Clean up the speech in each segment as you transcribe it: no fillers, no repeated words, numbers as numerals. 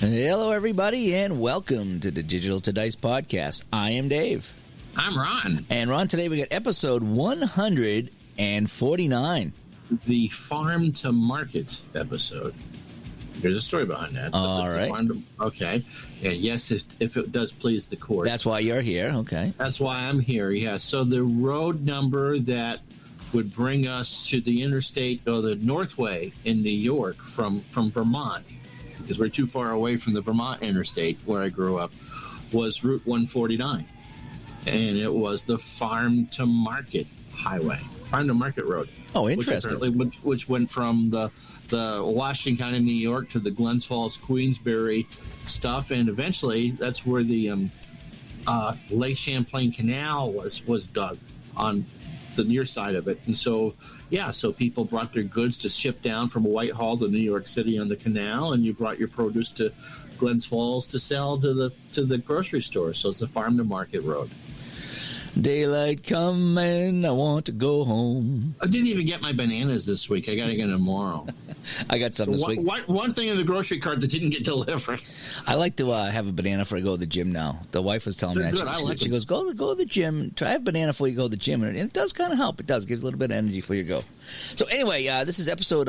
Hello, everybody, and welcome to the Digital to Dice podcast. I am Dave. I'm Ron. And Ron, today we got episode 149. The Farm to Market episode. There's a story behind that. All right. Okay. And yes, if it does please the court. That's why you're here. Okay. That's why I'm here, yeah. So the road number that would bring us to the interstate, or the Northway in New York from Vermont, because we're too far away from the Vermont interstate where I grew up, was Route 149. And it was the Farm to Market highway, Farm to Market Road. Oh, interesting. Which went from the Washington County, New York, to the Glens Falls, Queensbury stuff, and eventually that's where the Lake Champlain Canal was dug on the near side of it. And so, yeah, so people brought their goods to ship down from Whitehall to New York City on the canal, and you brought your produce to Glens Falls to sell to the grocery store. So it's a Farm to Market road. Daylight coming, I want to go home. I didn't even get my bananas this week. I got to get them tomorrow. I got some this week. One thing in the grocery cart that didn't get delivered. I like to have a banana before I go to the gym now. The wife was telling me that. She goes, go to the gym. Try a banana before you go to the gym. And it does kind of help. It does. Gives a little bit of energy before you go. So anyway, this is episode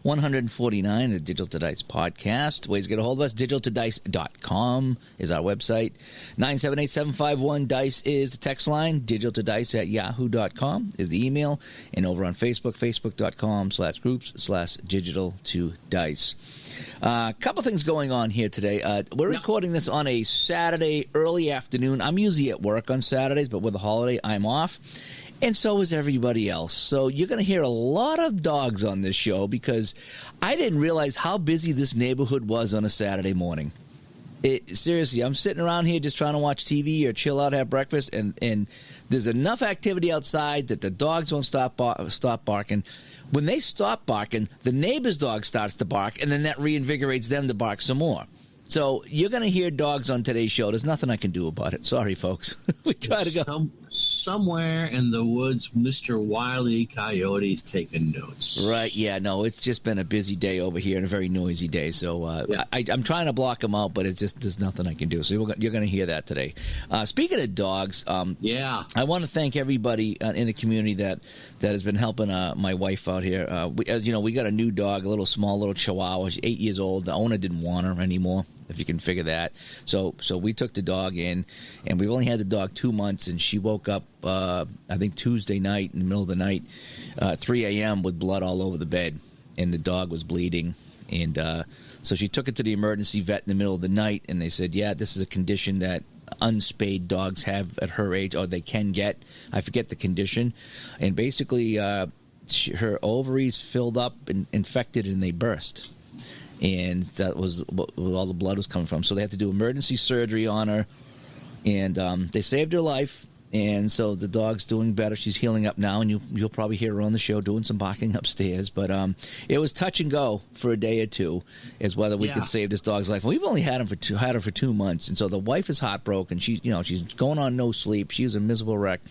149 of the Digital to Dice podcast. Ways to get a hold of us. digitaltodice.com is our website. 978-751-DICE is the text line. digitaltodice@yahoo.com is the email. And over on Facebook, facebook.com/groups/digital2dice. A couple things going on here today. We're recording this on a Saturday early afternoon. I'm usually at work on Saturdays, but with the holiday, I'm off. And so is everybody else. So you're going to hear a lot of dogs on this show because I didn't realize how busy this neighborhood was on a Saturday morning. Seriously, I'm sitting around here just trying to watch TV or chill out, have breakfast, and there's enough activity outside that the dogs won't stop barking. When they stop barking, the neighbor's dog starts to bark, and then that reinvigorates them to bark some more. So you're going to hear dogs on today's show. There's nothing I can do about it. Sorry, folks. We try to go. Somewhere in the woods, Mr. Wile E. Coyote's taking notes. Right, yeah, no, it's just been a busy day over here and a very noisy day. So I'm trying to block them out, but it's just there's nothing I can do. So you're going to hear that today. Speaking of dogs, I want to thank everybody in the community that has been helping my wife out here. As you know, we got a new dog, a little Chihuahua. She's 8 years old. The owner didn't want her anymore, if you can figure that. So we took the dog in, and we've only had the dog 2 months, and she woke up, I think Tuesday night, in the middle of the night, 3 a.m. with blood all over the bed, and the dog was bleeding. And so she took it to the emergency vet in the middle of the night, and they said, yeah, this is a condition that unspayed dogs have at her age, or they can get. I forget the condition. And basically, her ovaries filled up and infected, and they burst. And that was where all the blood was coming from. So they had to do emergency surgery on her, and they saved her life. And so the dog's doing better. She's healing up now, and you'll probably hear her on the show doing some barking upstairs. But it was touch and go for a day or two as whether we could save this dog's life. And we've only had her for 2 months, and so the wife is heartbroken. She's going on no sleep. She was a miserable wreck.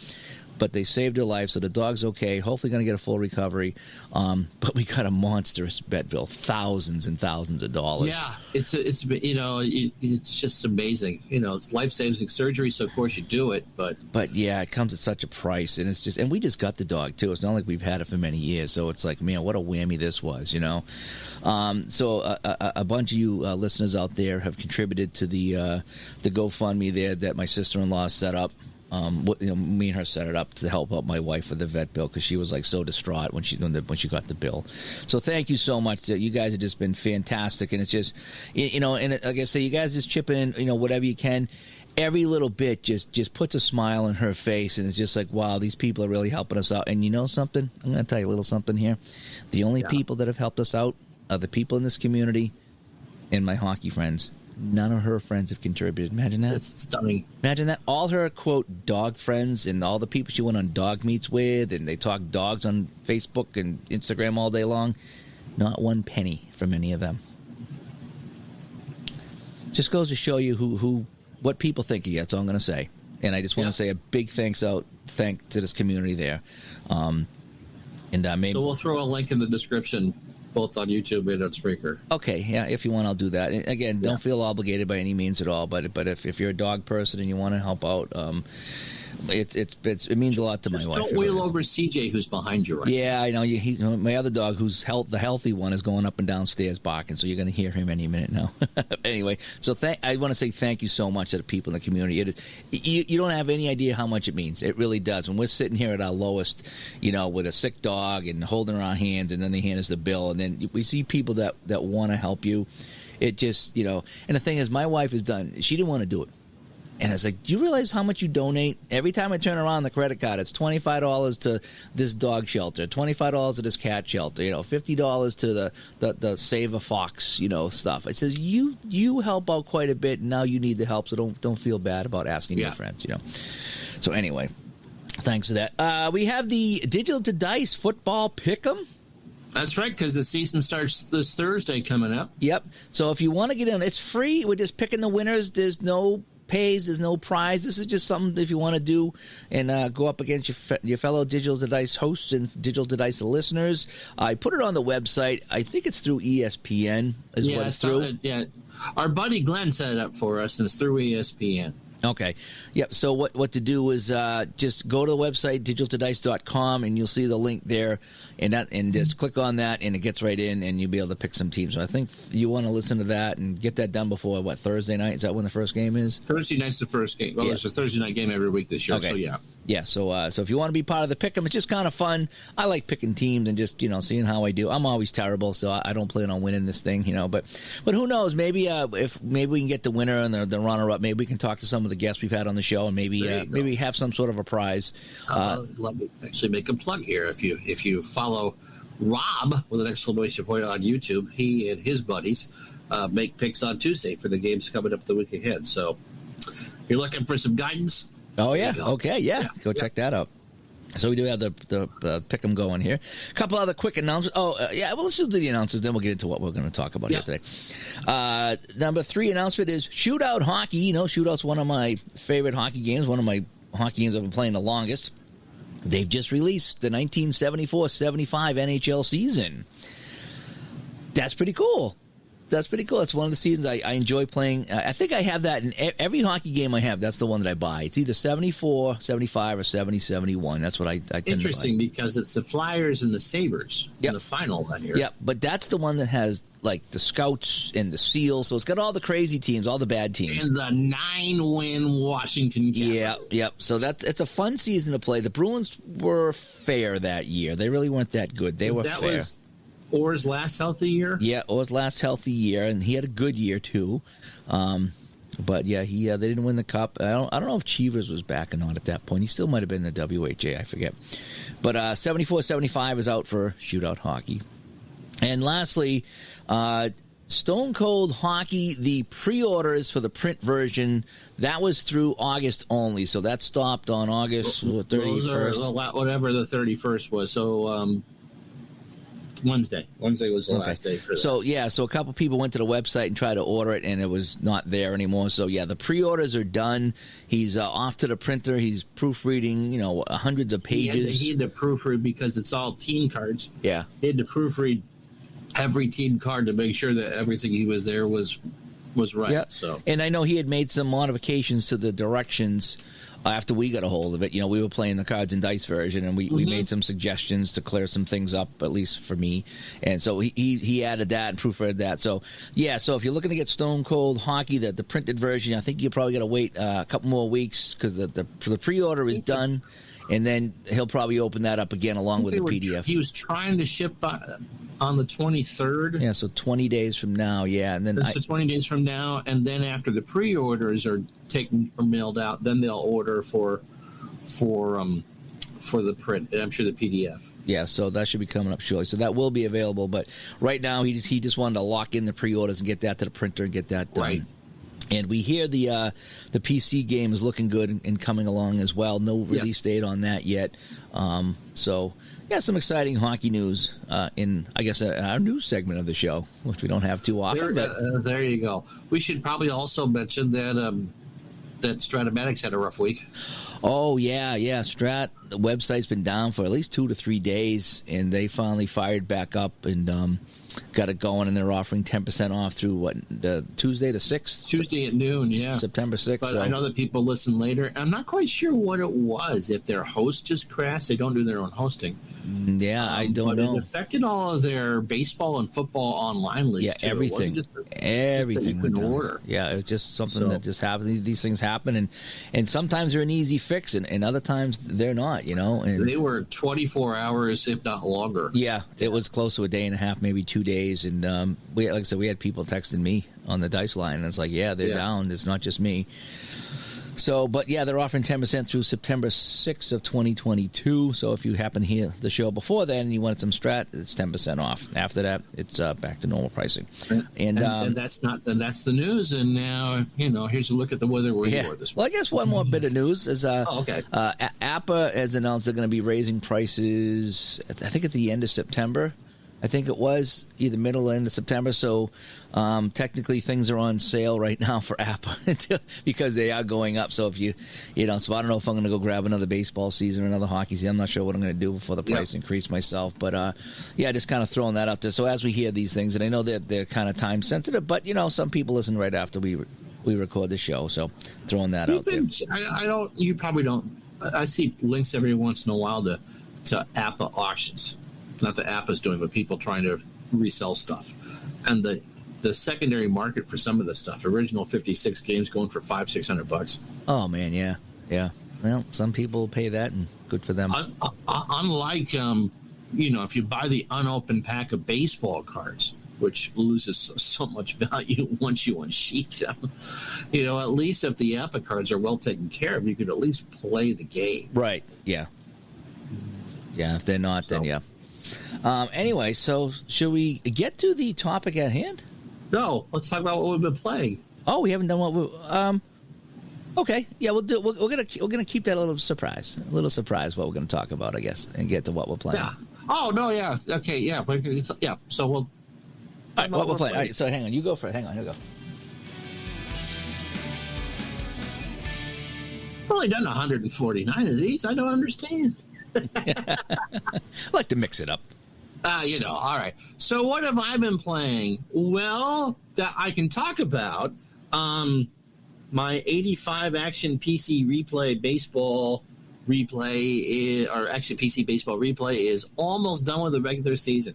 But they saved her life, so the dog's okay. Hopefully going to get a full recovery. But we got a monstrous vet bill, thousands and thousands of dollars. Yeah, it's just amazing. It's life-saving surgery, so of course you do it. But yeah, it comes at such a price, and and we just got the dog too. It's not like we've had it for many years, so it's like, man, what a whammy this was, So a bunch of you listeners out there have contributed to the GoFundMe there that my sister-in-law set up. Me and her set it up to help out my wife with the vet bill because she was like so distraught when she got the bill. So thank you so much. You guys have just been fantastic, and it's just like I say, you guys just chip in, whatever you can. Every little bit just puts a smile on her face, and it's just like, wow, these people are really helping us out. And you know something? I'm going to tell you a little something here. The only people that have helped us out are the people in this community and my hockey friends. None of her friends have contributed. Imagine that. That's stunning. Imagine that. All her, quote, dog friends and all the people she went on dog meets with, and they talk dogs on Facebook and Instagram all day long. Not one penny from any of them. Just goes to show you what people think of you. That's all I'm going to say. And I just want to say a big thank to this community there. So we'll throw a link in the description both on YouTube and on Spreaker. Okay, yeah, if you want, I'll do that. And again, don't feel obligated by any means at all, but if you're a dog person and you want to help out, it means a lot to my wife. Don't wheel over CJ, who's behind you right now. Yeah, I know. He's my other dog, who's the healthy one, is going up and down stairs barking, so you're going to hear him any minute now. Anyway, so I want to say thank you so much to the people in the community. You don't have any idea how much it means. It really does. When we're sitting here at our lowest, with a sick dog and holding our hands, and then they hand us the bill, and then we see people that want to help you. It just, and the thing is, my wife is done. She didn't want to do it. And I was like, do you realize how much you donate? Every time I turn around the credit card, it's $25 to this dog shelter, $25 to this cat shelter, $50 to the Save a Fox, stuff. It says, you help out quite a bit, and now you need the help, so don't feel bad about asking your friends, So anyway, thanks for that. We have the Digital to Dice football pick'em. That's right, because the season starts this Thursday coming up. Yep. So if you want to get in, it's free. We're just picking the winners. There's no pays, there's no prize. This is just something if you want to do and go up against your fellow Digital to Dice hosts and Digital to Dice listeners. I put it on the website. I think it's through ESPN what it's through. Our buddy Glenn set it up for us, and it's through ESPN. Okay. Yep. So what to do is just go to the website, digitaltodice.com, and you'll see the link there, and just click on that, and it gets right in, and you'll be able to pick some teams. So I think you want to listen to that and get that done before, Thursday night? Is that when the first game is? Thursday night's the first game. Well, there's a Thursday night game every week this year, so yeah. Yeah, so if you want to be part of the pick'em, it's just kind of fun. I like picking teams and just seeing how I do. I'm always terrible, so I don't plan on winning this thing, But who knows? Maybe maybe we can get the winner and the runner up. Maybe we can talk to some of the guests we've had on the show and maybe have some sort of a prize. Let me actually make a plug here. If you follow Rob with an exclamation point on YouTube, he and his buddies make picks on Tuesday for the games coming up the week ahead. So you're looking for some guidance. Oh, yeah. Okay, yeah. Go check that out. So we do have the pick 'em going here. A couple other quick announcements. Let's do the announcements, then we'll get into what we're going to talk about here today. Number 3 announcement is Shootout Hockey. Shootout's one of my favorite hockey games, one of my hockey games I've been playing the longest. They've just released the 1974-75 NHL season. That's pretty cool. It's one of the seasons I enjoy playing. I think I have that in every hockey game I have. That's the one that I buy. It's either 74, 75, or 70, 71. That's what I tend to buy. Interesting, because it's the Flyers and the Sabres in the final that year. Yeah, but that's the one that has the Scouts and the Seals. So it's got all the crazy teams, all the bad teams. And the 9-win Washington Capitals. Yeah. So it's a fun season to play. The Bruins were fair that year. They really weren't that good. They were fair. Orr's last healthy year? Yeah, Orr's last healthy year, and he had a good year too. But yeah, they didn't win the cup. I don't know if Cheevers was back or not at that point. He still might have been in the WHA, I forget. But 74-75 is out for Shootout Hockey. And lastly, Stone Cold Hockey, the pre-orders for the print version, that was through August only. So that stopped on August 31st. Whatever the 31st was. So Wednesday was the last day for that. So a couple people went to the website and tried to order it, and it was not there anymore. So the pre-orders are done. He's off to the printer. He's proofreading, hundreds of pages. He had to proofread because it's all team cards. Yeah, he had to proofread every team card to make sure that everything he was there was right. Yeah. So, and I know he had made some modifications to the directions. After we got a hold of it, we were playing the Cards and Dice version, and we made some suggestions to clear some things up, at least for me. And so he added that and proofread that. So, so if you're looking to get Stone Cold Hockey, the printed version, I think you probably got to wait a couple more weeks because the pre-order is done, and then he'll probably open that up again along with the PDF. He was trying to ship on the 23rd. Yeah, so 20 days from now, and then 20 days from now, and then after the pre-orders are taken or mailed out, then they'll order for the print. I'm sure the PDF. Yeah, so that should be coming up shortly. So that will be available, but right now he just wanted to lock in the pre-orders and get that to the printer and get that done. Right. And we hear the PC game is looking good and coming along as well. No release date on that yet. So, some exciting hockey news in, I guess, our news segment of the show, which we don't have too often. There you go. We should probably also mention that that Stratomatics had a rough week. Oh, yeah. Strat, the website's been down for at least 2 to 3 days, and they finally fired back up. And got it going, and they're offering 10% off through Tuesday the 6th? Tuesday at noon, yeah. September 6th. But I know that people listen later. I'm not quite sure what it was. If their host just crashed, they don't do their own hosting. Yeah, I don't know. It affected all of their baseball and football online leagues, too. Everything. Everything went down. Order. Yeah, it was just something that just happened. These things happen, and sometimes they're an easy fix, and other times they're not, And they were 24 hours, if not longer. Yeah, it was close to a day and a half, maybe 2 days. And like I said, we had people texting me on the Dice line, and it's like, they're down. It's not just me. So, but yeah, they're offering 10% through September 6th of 2022. So if you happen to hear the show before then and you wanted some Strat, it's 10% off. After that, it's back to normal pricing. And that's the news. And now, here's a look at the weather where you are this week. Well, I guess one more bit of news is APA has announced they're going to be raising prices, I think at the end of September. I think it was either middle or end of September. So technically things are on sale right now for APA because they are going up. So if so I don't know if I'm going to go grab another baseball season or another hockey season. I'm not sure what I'm going to do before the price increase myself. But just kind of throwing that out there. So as we hear these things, and I know that they're kind of time sensitive, but some people listen right after we record the show. So throwing that out there. You probably don't. I see links every once in a while to APA auctions. Not that APA's doing, but people trying to resell stuff. And the secondary market for some of this stuff, original 56 games going for $500-$600. Oh man, yeah. Well, some people pay that, and good for them. Unlike if you buy the unopened pack of baseball cards, which loses so much value once you unsheath them, at least if the APA cards are well taken care of, you could at least play the game. Right. Yeah. Yeah. If they're not, then yeah. Anyway, so should we get to the topic at hand? No, let's talk about what we've been playing. Oh, we haven't done what we. Okay, yeah, we'll do. We're gonna keep that a little surprise what we're gonna talk about, I guess, and get to what we're playing. Yeah. Oh no, yeah. Okay, yeah, yeah. So we'll. All right, what we're playing. All right, so hang on, you go for it. Hang on, you go. I've only done 149 of these. I don't understand. I like to mix it up. All right. So what have I been playing? Well, that I can talk about. My 85 Action PC Replay Baseball Replay, or Action PC Baseball Replay, is almost done with the regular season.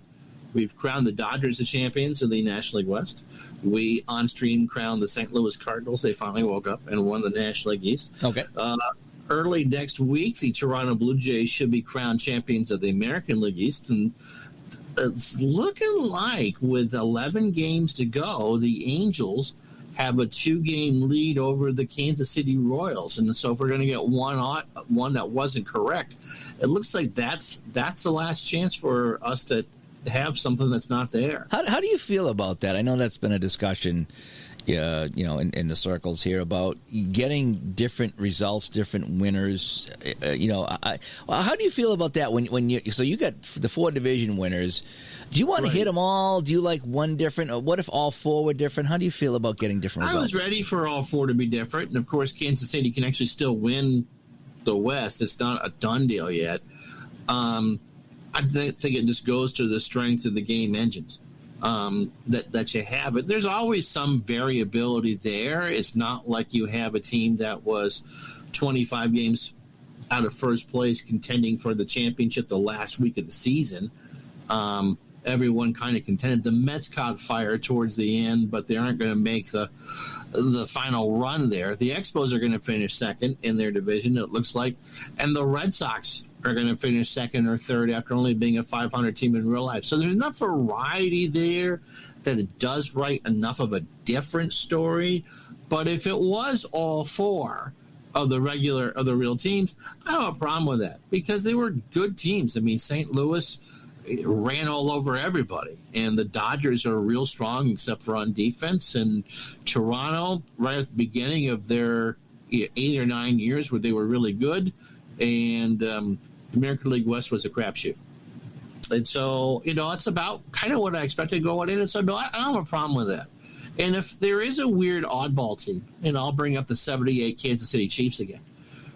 We've crowned the Dodgers the champions of the National League West. We on stream crowned the St. Louis Cardinals. They finally woke up and won the National League East. Okay. Early next week, the Toronto Blue Jays should be crowned champions of the American League East. And it's looking like with 11 games to go, the Angels have a 2-game lead over the Kansas City Royals. And so if we're going to get one that wasn't correct, it looks like that's the last chance for us to have something that's not there. How do you feel about that? I know that's been a discussion in the circles here about getting different results, different winners. How do you feel about that when you got the 4 division winners? Do you want to hit them all? Do you like one different? Or what if all 4 were different? How do you feel about getting different results? I was ready for all 4 to be different, and of course, Kansas City can actually still win the West. It's not a done deal yet. I think it just goes to the strength of the game engines. That you have it. There's always some variability there. It's not like you have a team that was 25 games out of first place contending for the championship the last week of the season. Everyone kind of contended. The Mets caught fire towards the end, but they aren't going to make the final run there. The Expos are going to finish second in their division, it looks like, and the Red Sox are going to finish second or third after only being a 500 team in real life. So there's enough variety there that it does write enough of a different story. But if it was all 4 of the real teams, I don't have a problem with that because they were good teams. I mean, St. Louis ran all over everybody, and the Dodgers are real strong except for on defense. And Toronto, right at the beginning of their 8 or 9 years where they were really good, and the American League West was a crapshoot. And so, it's about kind of what I expected going in. And so, no, I don't have a problem with that. And if there is a weird oddball team, and I'll bring up the 78 Kansas City Chiefs again,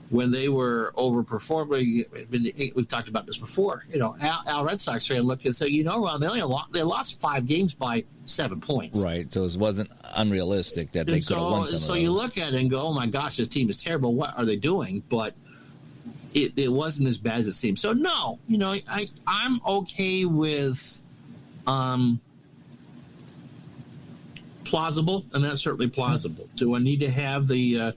when they were overperforming. We've talked about this before. Al Red Sox fan looked and said, Ron, they lost 5 games by 7 points. Right. So it wasn't unrealistic that they could have won some of those. So you look at it and go, oh my gosh, this team is terrible. What are they doing? But it wasn't as bad as it seemed. So no, I'm okay with plausible, and that's certainly plausible. Do I need to have the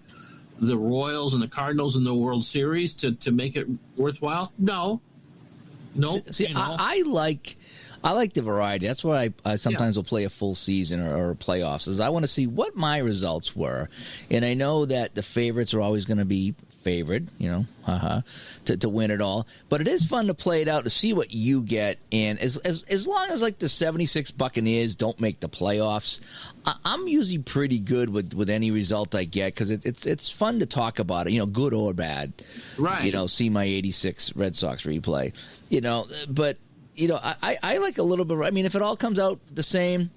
Royals and the Cardinals in the World Series to make it worthwhile? No. See, I like the variety. That's why I sometimes will play a full season or playoffs. Is I want to see what my results were, and I know that the favorites are always going to be favored, to win it all. But it is fun to play it out to see what you get. And as long as like the 76 Buccaneers don't make the playoffs, I'm usually pretty good with any result I get because it's fun to talk about it, good or bad. Right. See my 86 Red Sox replay. But I like a little bit. I mean, if it all comes out the same,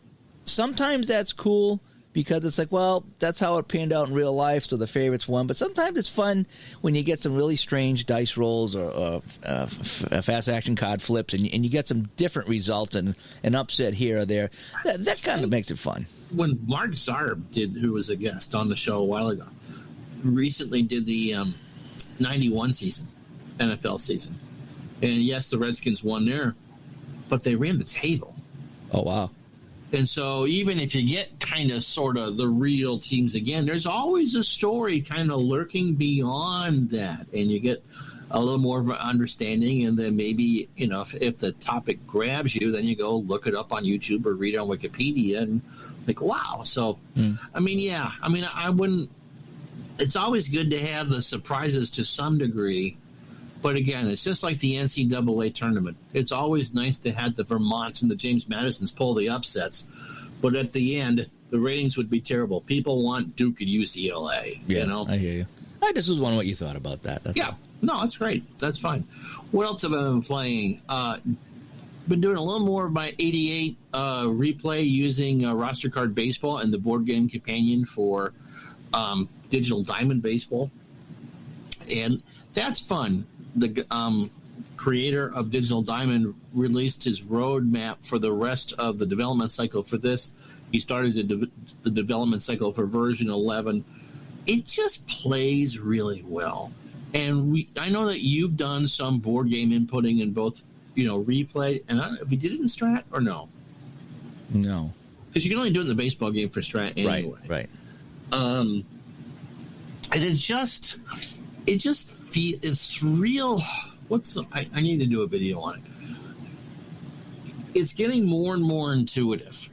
sometimes that's cool. Because it's like, well, that's how it panned out in real life, so the favorites won. But sometimes it's fun when you get some really strange dice rolls or fast action card flips, and you get some different results and an upset here or there. That kind of makes it fun. When Mark Zarb who was a guest on the show a while ago, recently did the 91 season, NFL season. And yes, the Redskins won there, but they ran the table. Oh, wow. And so even if you get kind of sort of the real teams again, there's always a story kind of lurking beyond that. And you get a little more of an understanding. And then maybe, if the topic grabs you, then you go look it up on YouTube or read it on Wikipedia and like, wow. So, I wouldn't. It's always good to have the surprises to some degree. But again, it's just like the NCAA tournament. It's always nice to have the Vermonts and the James Madisons pull the upsets. But at the end, the ratings would be terrible. People want Duke and UCLA. Yeah, I hear you. I just was wondering what you thought about that. That's all. No, that's great. That's fine. What else have I been playing? Been doing a little more of my 88 replay using Roster Card Baseball and the board game companion for Digital Diamond Baseball. And that's fun. The creator of Digital Diamond released his roadmap for the rest of the development cycle for this. He started the development cycle for version 11. It just plays really well. And I know that you've done some board game inputting in both, replay. And I don't know if you did it in Strat or no. No. Because you can only do it in the baseball game for Strat anyway. Right. And it's real. I need to do a video on it. It's getting more and more intuitive.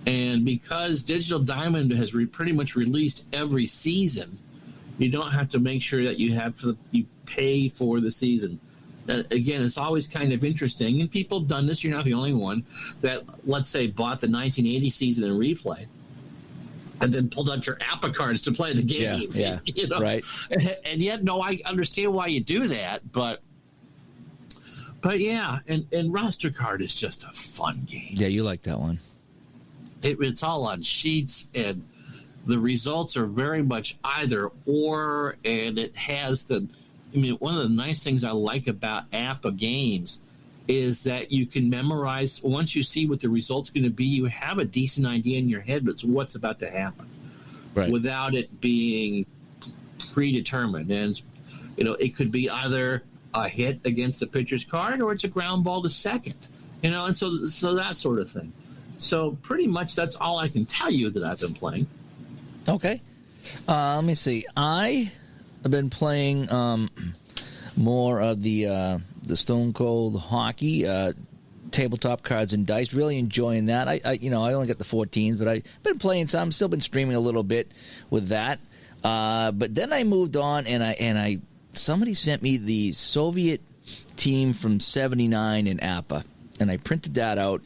And because Digital Diamond has pretty much released every season, you don't have to make sure that you pay for the season. Again, it's always kind of interesting. And people have done this. You're not the only one that, let's say, bought the 1980 season in replay and then pulled out your APA cards to play the game. Yeah, right. And yet, no, I understand why you do that, but yeah, and Roster Card is just a fun game. Yeah, you like that one. It's all on sheets, and the results are very much either or, and it has one of the nice things I like about APA games is that you can memorize. Once you see what the result's going to be, you have a decent idea in your head of what's about to happen, right, without it being predetermined. And it could be either a hit against the pitcher's card or it's a ground ball to second. And so that sort of thing. So pretty much that's all I can tell you that I've been playing. Okay, let me see. I have been playing more of the Stone Cold Hockey tabletop cards and dice. Really enjoying that. I only got the 14s, but I've been playing some. Still been streaming a little bit with that. But then I moved on, and somebody sent me the Soviet team from '79 in APA, and I printed that out.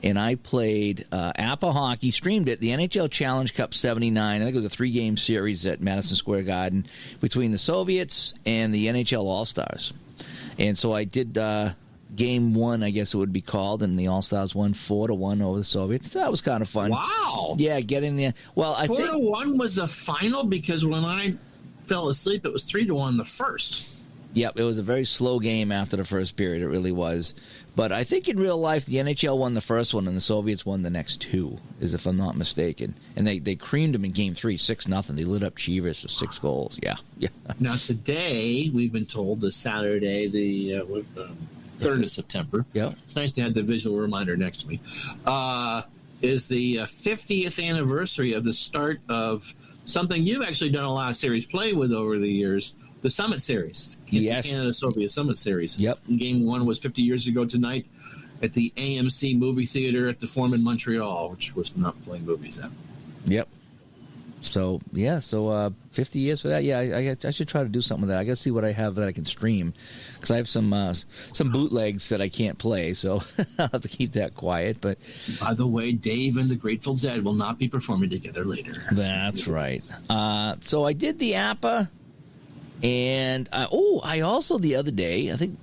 And I played APA hockey, streamed it, the NHL Challenge Cup '79. I think it was a 3-game series at Madison Square Garden between the Soviets and the NHL All-Stars. And so I did game 1, I guess it would be called, and the All-Stars won 4-1 over the Soviets. That was kind of fun. Wow. Yeah, get in there. Well, I think 4-1 was the final, because when I fell asleep, it was 3-1 the first. Yep, it was a very slow game after the first period. It really was. But I think in real life, the NHL won the first one, and the Soviets won the next two, if I'm not mistaken. And they creamed them in Game 3, 6-0. They lit up Chivas for 6 goals. Yeah. Now, today, we've been told, this Saturday, the 3rd of September. Yeah. It's nice to have the visual reminder next to me. Is the 50th anniversary of the start of something you've actually done a lot of series play with over the years, the Summit Series. Yes. Canada-Soviet Summit Series. Yep. Game 1 was 50 years ago tonight at the AMC movie theater at the Forum in Montreal, which was not playing movies then. Yep. So 50 years for that. Yeah, I should try to do something with that. I got to see what I have that I can stream, because I have some bootlegs that I can't play, so I'll have to keep that quiet. But by the way, Dave and the Grateful Dead will not be performing together later. That's right. So I did the APA, and I also the other day, I think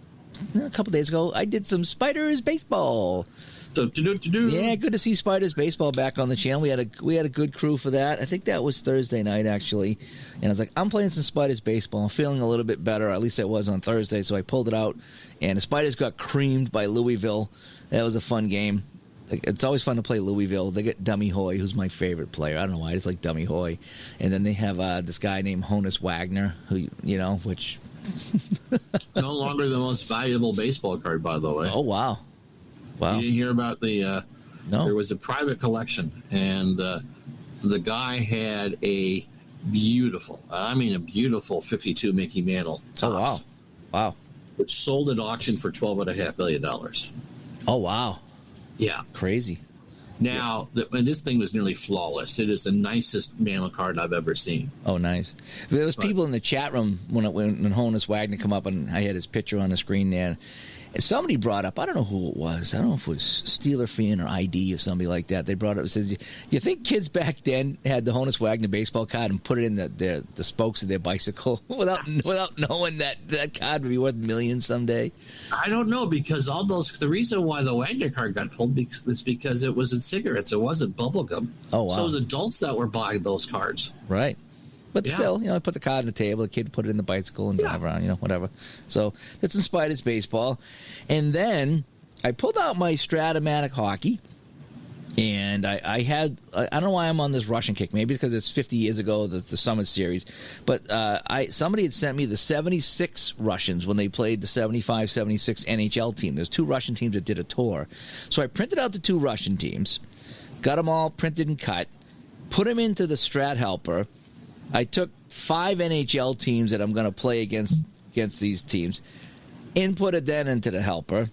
a couple days ago, I did some Spiders baseball. Yeah, good to see Spiders baseball back on the channel. We had a good crew for that. I think that was Thursday night, actually. And I was like, I'm playing some Spiders baseball. I'm feeling a little bit better. At least I was on Thursday, so I pulled it out. And the Spiders got creamed by Louisville. That was a fun game. It's always fun to play Louisville. They get Dummy Hoy, who's my favorite player. I don't know why. I just like Dummy Hoy. And then they have this guy named Honus Wagner, who, which... No longer the most valuable baseball card, by the way. Oh, wow. Wow. You didn't hear about no. There was a private collection, and the guy had a beautiful 52 Mickey Mantle tops. Oh, wow. Wow. Which sold at auction for $12.5 million. Oh, wow. Yeah. Crazy. Now, and this thing was nearly flawless. It is the nicest Mantle card I've ever seen. Oh, nice. There was people in the chat room when Honus Wagner come up, and I had his picture on the screen there. And somebody brought up, I don't know who it was. I don't know if it was Steeler fan or ID or somebody like that. They brought up, it says, you think kids back then had the Honus Wagner baseball card and put it in the spokes of their bicycle without knowing that card would be worth millions someday? I don't know, because the reason why the Wagner card got pulled was because it wasn't cigarettes. It wasn't bubble gum. Oh, wow. So it was adults that were buying those cards. Right. But still, I put the card on the table. The kid put it in the bicycle and drive around, whatever. So it's in Spiders baseball. And then I pulled out my Stratomatic hockey, and I don't know why I'm on this Russian kick. Maybe because it's 50 years ago, the Summit Series. But somebody had sent me the 76 Russians when they played the 75-76 NHL team. There's 2 Russian teams that did a tour. So I printed out the 2 Russian teams, got them all printed and cut, put them into the Strat Helper. I took 5 NHL teams that I'm going to play against these teams, inputted that into the helper,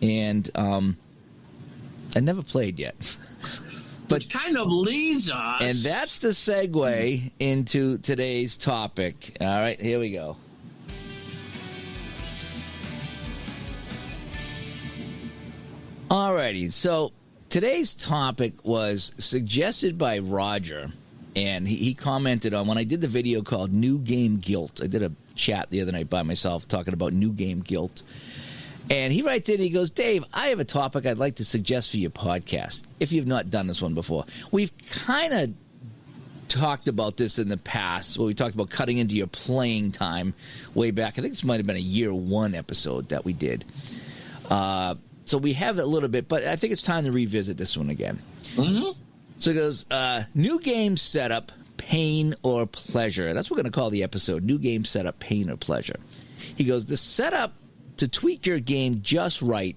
and I never played yet. But which kind of leads us. And that's the segue into today's topic. All right, here we go. All righty, so today's topic was suggested by Roger. And he commented on when I did the video called New Game Guilt. I did a chat the other night by myself talking about New Game Guilt. And he writes in, he goes, Dave, I have a topic I'd like to suggest for your podcast, if you've not done this one before. We've kind of talked about this in the past, where we talked about cutting into your playing time way back. I think this might have been a year 1 episode that we did. So we have it a little bit, but I think it's time to revisit this one again. Mm-hmm. So it goes, new game setup, pain or pleasure. That's what we're going to call the episode, new game setup, pain or pleasure. He goes, the setup to tweak your game just right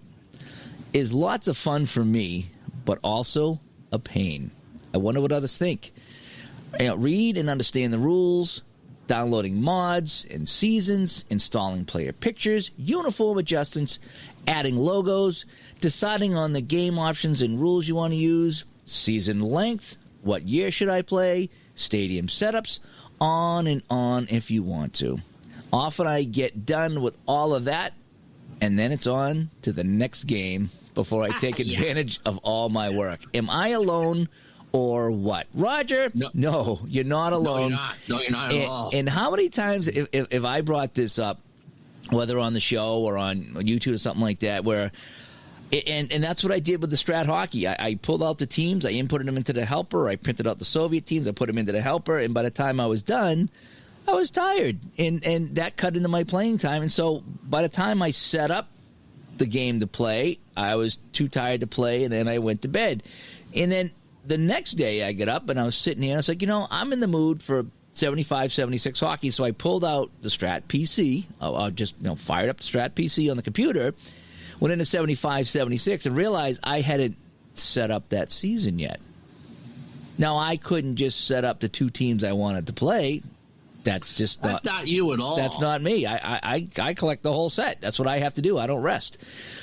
is lots of fun for me, but also a pain. I wonder what others think. Read and understand the rules, downloading mods and seasons, installing player pictures, uniform adjustments, adding logos, deciding on the game options and rules you want to use, season length, what year should I play, stadium setups, on and on if you want to. Often I get done with all of that, and then it's on to the next game before I take advantage of all my work. Am I alone or what? Roger, no, you're not alone. No, you're not at all. And how many times, if I brought this up, whether on the show or on YouTube or something like that, where... And that's what I did with the Strat Hockey. I pulled out the teams, I inputted them into the helper, I printed out the Soviet teams, I put them into the helper, and by the time I was done, I was tired, and that cut into my playing time. And so by the time I set up the game to play, I was too tired to play, and then I went to bed. And then the next day I get up, and I was sitting here, and I was like, I'm in the mood for 75, 76 hockey. So I pulled out the Strat PC. I just fired up the Strat PC on the computer, went into 75, 76, and realized I hadn't set up that season yet. Now, I couldn't just set up the two teams I wanted to play. That's not you at all. That's not me. I collect the whole set. That's what I have to do. I don't rest.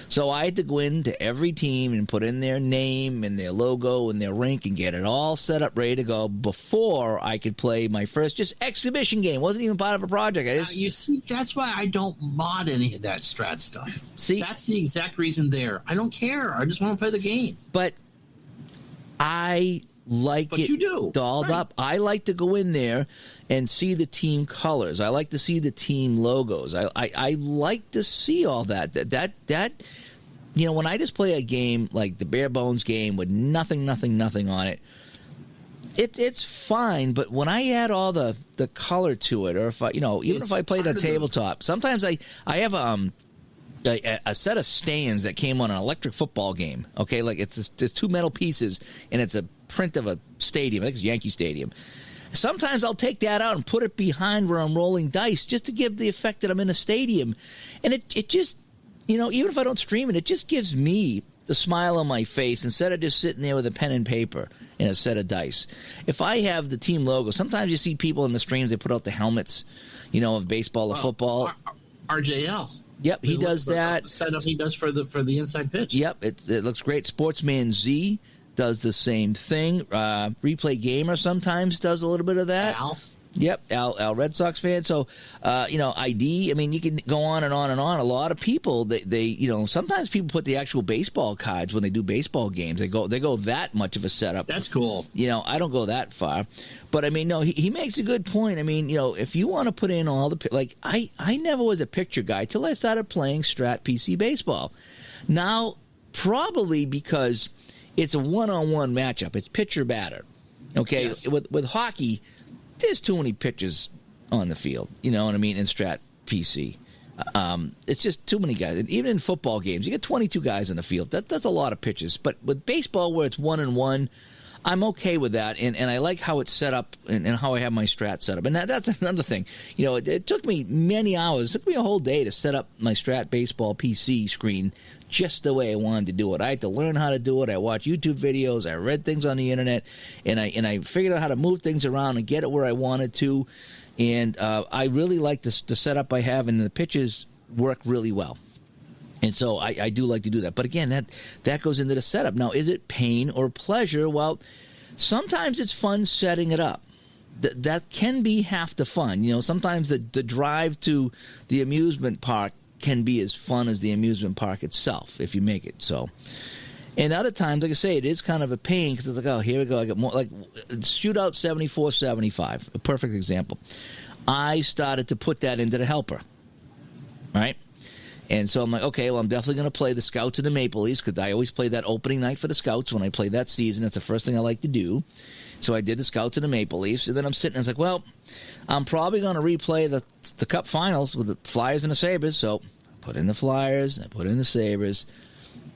So I had to go into every team and put in their name and their logo and their rink and get it all set up, ready to go before I could play my first just exhibition game. It wasn't even part of a project. You see, that's why I don't mod any of that Strat stuff. See, that's the exact reason there. I don't care. I just want to play the game. But I like it you do. dolled up. I like to go in there and see the team colors. I like to see the team logos. I like to see all that. That when I just play a game like the bare bones game with nothing on it, it's fine. But when I add all the color to it, or if I if I played a tabletop, sometimes I have a set of stands that came on an electric football game. Okay, like it's two metal pieces and it's a print of a stadium. I think it's Yankee Stadium. Sometimes I'll take that out and put it behind where I'm rolling dice just to give the effect that I'm in a stadium. And it just, even if I don't stream it, it just gives me the smile on my face instead of just sitting there with a pen and paper and a set of dice. If I have the team logo, sometimes you see people in the streams, they put out the helmets, of baseball or football. RJL. Yep, he does that. The setup he does for the inside pitch. Yep, it looks great. Sportsman Z does the same thing. Replay Gamer sometimes does a little bit of that. Al. Yep, Al Red Sox fan. So, ID. I mean, you can go on and on and on. A lot of people, they sometimes people put the actual baseball cards when they do baseball games. They go that much of a setup. That's cool. I don't go that far, but I mean, no, he makes a good point. I mean, if you want to put in all the I never was a picture guy till I started playing Strat PC baseball. Now, probably because it's a one-on-one matchup. It's pitcher batter. Okay, yes. With hockey, there's too many pitchers on the field. You know what I mean? In Strat PC, it's just too many guys. And even in football games, you get 22 guys on the field. That's a lot of pitches. But with baseball, where it's 1-on-1, I'm okay with that, and I like how it's set up and how I have my Strat set up. And that's another thing. It took me many hours. It took me a whole day to set up my Strat baseball PC screen just the way I wanted to do it. I had to learn how to do it. I watched YouTube videos. I read things on the internet, and I figured out how to move things around and get it where I wanted to. And I really like the setup I have, and the pitches work really well. And so I do like to do that. But again, that goes into the setup. Now, is it pain or pleasure? Well, sometimes it's fun setting it up. That can be half the fun. Sometimes the drive to the amusement park can be as fun as the amusement park itself if you make it so. And other times, like I say, it is kind of a pain because it's like, oh, here we go. I got more. Like Shootout 74-75, a perfect example. I started to put that into the helper, right? And so I'm like, okay, well, I'm definitely going to play the Scouts and the Maple Leafs because I always play that opening night for the Scouts when I play that season. That's the first thing I like to do. So I did the Scouts and the Maple Leafs. And then I'm sitting and I was like, well, I'm probably going to replay the Cup Finals with the Flyers and the Sabres. So I put in the Flyers. I put in the Sabres.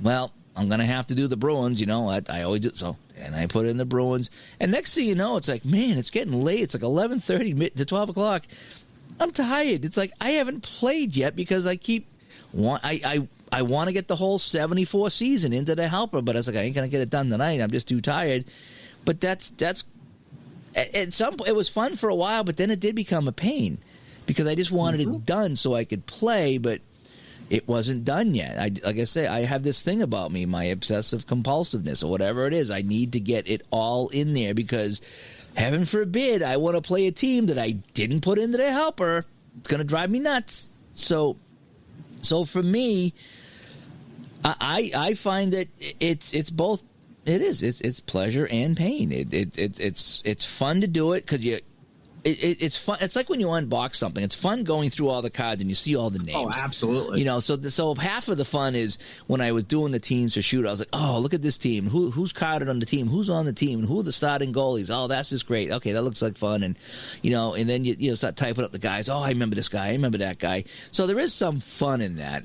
Well, I'm going to have to do the Bruins. I always do. So, and I put in the Bruins. And next thing you know, it's like, man, it's getting late. It's like 11:30 to 12 o'clock. I'm tired. It's like I haven't played yet because I keep... I want to get the whole 74 season into the helper, but I was like, I ain't going to get it done tonight. I'm just too tired. But that's at some point, it was fun for a while, but then it did become a pain because I just wanted it done so I could play, but it wasn't done yet. Like I say, I have this thing about me, my obsessive compulsiveness or whatever it is. I need to get it all in there because heaven forbid I want to play a team that I didn't put into the helper. It's going to drive me nuts. So for me, I find that it's both. It is. It's pleasure and pain. It's fun to do it because It's fun. It's like when you unbox something. It's fun going through all the cards and you see all the names. Oh, absolutely. So half of the fun is when I was doing the teams for shoot. I was like, oh, look at this team. Who's carded on the team? Who's on the team? And who are the starting goalies? Oh, that's just great. Okay, that looks like fun. And and then you start typing up the guys. Oh, I remember this guy. I remember that guy. So there is some fun in that.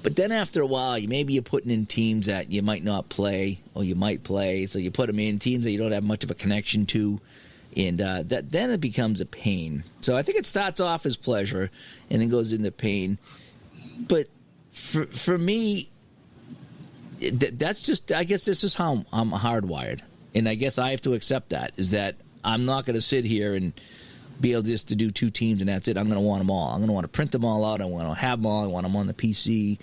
But then after a while, maybe you're putting in teams that you might not play or you might play. So you put them in teams that you don't have much of a connection to. And then it becomes a pain. So I think it starts off as pleasure and then goes into pain. But for me, that's just, I guess this is how I'm hardwired. And I guess I have to accept that, is that I'm not going to sit here and be able just to do 2 teams and that's it. I'm going to want them all. I'm going to want to print them all out. I want to have them all. I want them on the PC.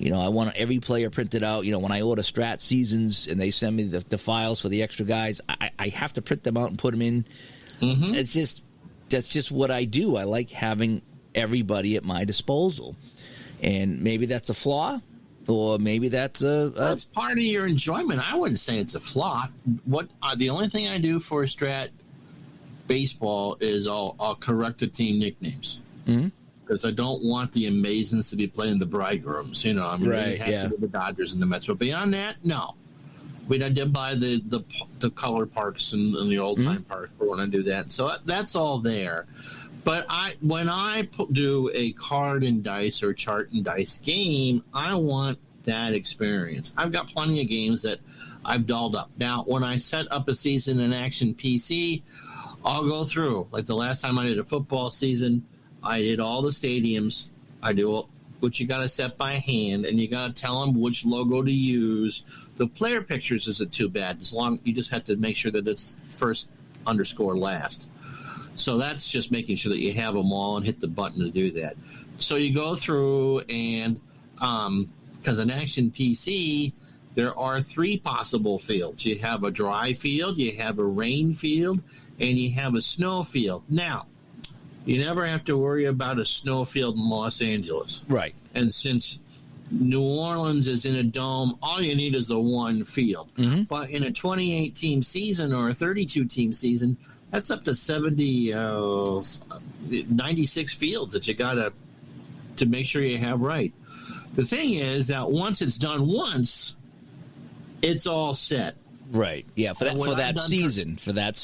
I want every player printed out. When I order Strat Seasons and they send me the files for the extra guys, I have to print them out and put them in. Mm-hmm. That's just what I do. I like having everybody at my disposal. And maybe that's a flaw, or maybe that's it's part of your enjoyment. I wouldn't say it's a flaw. The only thing I do for Strat baseball is I'll correct the team nicknames. Mm-hmm. Because I don't want the Amazins to be playing the Bridegrooms. Right, it has to be the Dodgers and the Mets. But beyond that, no. I did buy the color parks and the old-time parks for when I do that. So that's all there. But when I do a card and dice or chart and dice game, I want that experience. I've got plenty of games that I've dolled up. Now, when I set up a season in Action PC, I'll go through. Like the last time I did a football season, I did all the stadiums. I do which you got to set by hand, and you got to tell them which logo to use. The player pictures isn't too bad. As long you just have to make sure that it's first underscore last. So that's just making sure that you have them all and hit the button to do that. So you go through and because in Action PC, there are 3 possible fields. You have a dry field, you have a rain field, and you have a snow field. Now, you never have to worry about a snow field in Los Angeles. Right. And since New Orleans is in a dome, all you need is the one field. Mm-hmm. But in a 28-team season or a 32-team season, that's up to 96 fields that you got to make sure you have right. The thing is that once it's done once, it's all set. Right. Yeah. For that season. For that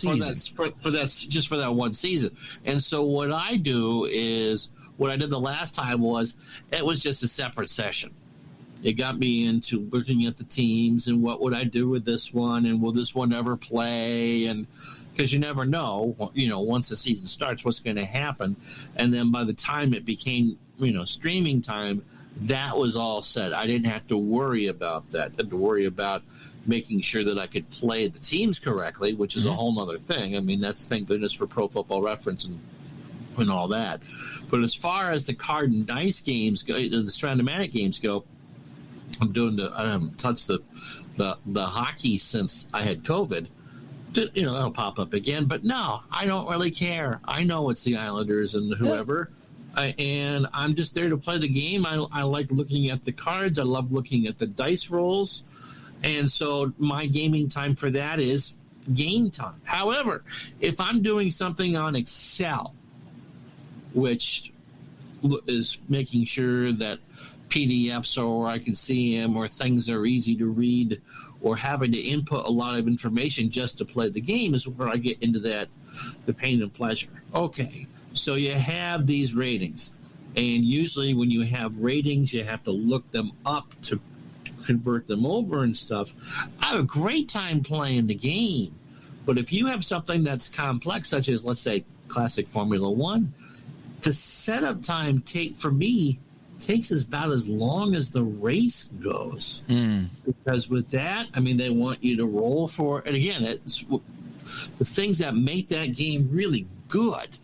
one season. And so what I do is what I did the last time was it was just a separate session. It got me into looking at the teams and what would I do with this one and will this one ever play, and because you never know, once the season starts, what's going to happen. And then by the time it became streaming time, that was all set. I didn't have to worry about that. I had to worry about making sure that I could play the teams correctly, which is a whole other thing. I mean, that's thank goodness for Pro Football Reference and all that. But as far as the card and dice games go, the Strat-O-Matic games go, I haven't touched the hockey since I had COVID. It'll pop up again, but no, I don't really care. I know it's the Islanders and whoever. And I'm just there to play the game. I like looking at the cards. I love looking at the dice rolls. And so my gaming time for that is game time. However, if I'm doing something on Excel, which is making sure that PDFs are where I can see them or things are easy to read or having to input a lot of information just to play the game is where I get into the pain and pleasure. Okay, so you have these ratings. And usually when you have ratings, you have to look them up to convert them over and stuff. I have a great time playing the game, but if you have something that's complex, such as let's say classic Formula One, the setup time takes about as long as the race goes. Because with that, I mean, they want you to roll for, and again, it's the things that make that game really good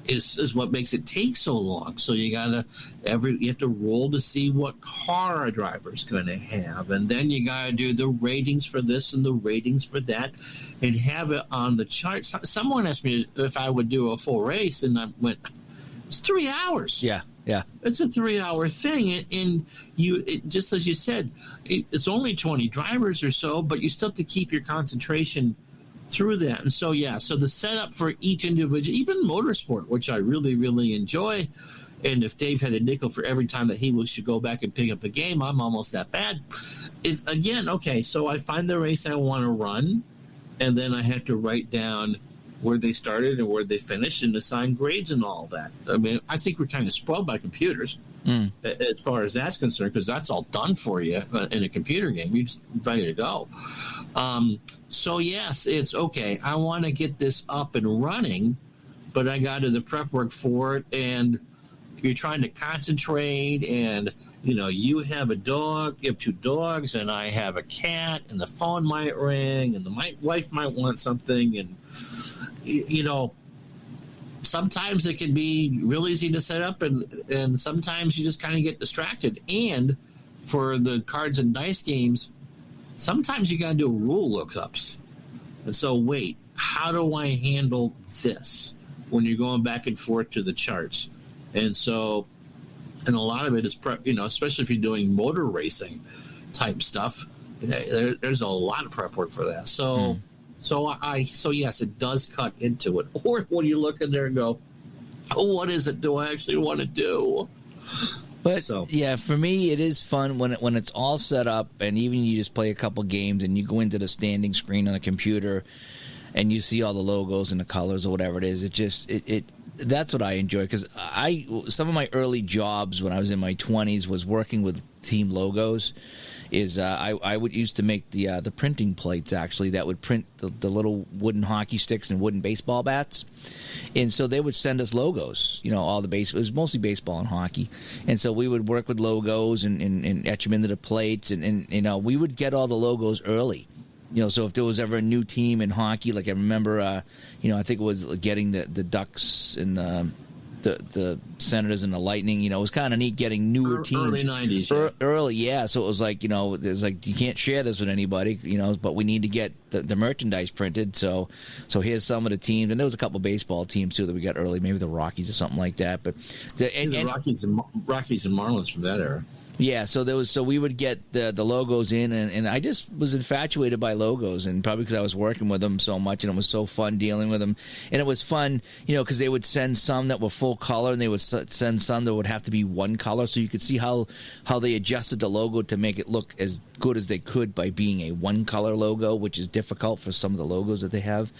is what makes it take so long. So you have to roll to see what car a driver's going to have, and then you got to do the ratings for this and the ratings for that, and have it on the chart. Someone asked me if I would do a full race, and I went, "It's 3 hours." Yeah. It's a 3-hour thing, and just as you said, it's only 20 drivers or so, but you still have to keep your concentration through that. And so, so the setup for each individual, even motorsport, which I really, really enjoy. And if Dave had a nickel for every time that he should go back and pick up a game, I'm almost that bad. It's again, okay, so I find the race I want to run, and then I have to write down where they started and where they finished and assign grades and all that. I mean, I think we're kind of spoiled by computers as far as that's concerned, because that's all done for you in a computer game. You're just ready to go. So, yes, it's okay. I want to get this up and running, but I got to the prep work for it, and you're trying to concentrate, and you have a dog, you have 2 dogs, and I have a cat, and the phone might ring, and the wife might want something, and sometimes it can be real easy to set up, and sometimes you just kind of get distracted. And for the cards and dice games, sometimes you got to do rule lookups, and so wait, how do I handle this when you're going back and forth to the charts? And so, and a lot of it is prep, especially if you're doing motor racing type stuff, there's a lot of prep work for that. So, so yes, it does cut into it. Or when you look in there and go, oh, what is it? Do I actually want to do? But yeah, for me, it is fun when it's all set up, and even you just play a couple games and you go into the standing screen on the computer and you see all the logos and the colors or whatever it is. It that's what I enjoy, because some of my early jobs when I was in my 20s was working with team logos. I would used to make the printing plates, actually, that would print the little wooden hockey sticks and wooden baseball bats. And so they would send us logos, all the it was mostly baseball and hockey. And so we would work with logos and etch them into the plates. And we would get all the logos early. So if there was ever a new team in hockey, like I remember, I think it was getting the Ducks and the Senators and the Lightning. It was kind of neat getting newer teams. Early 90s. Early, yeah. So it was like, there's like, you can't share this with anybody, but we need to get the merchandise printed. So here's some of the teams. And there was a couple of baseball teams, too, that we got early, maybe the Rockies or something like that. But the Rockies and Marlins from that era. Yeah, so we would get the logos in, and I just was infatuated by logos, and probably because I was working with them so much, and it was so fun dealing with them. And it was fun, because they would send some that were full color, and they would send some that would have to be one color, so you could see how they adjusted the logo to make it look as good as they could by being a one-color logo, which is difficult for some of the logos that they have.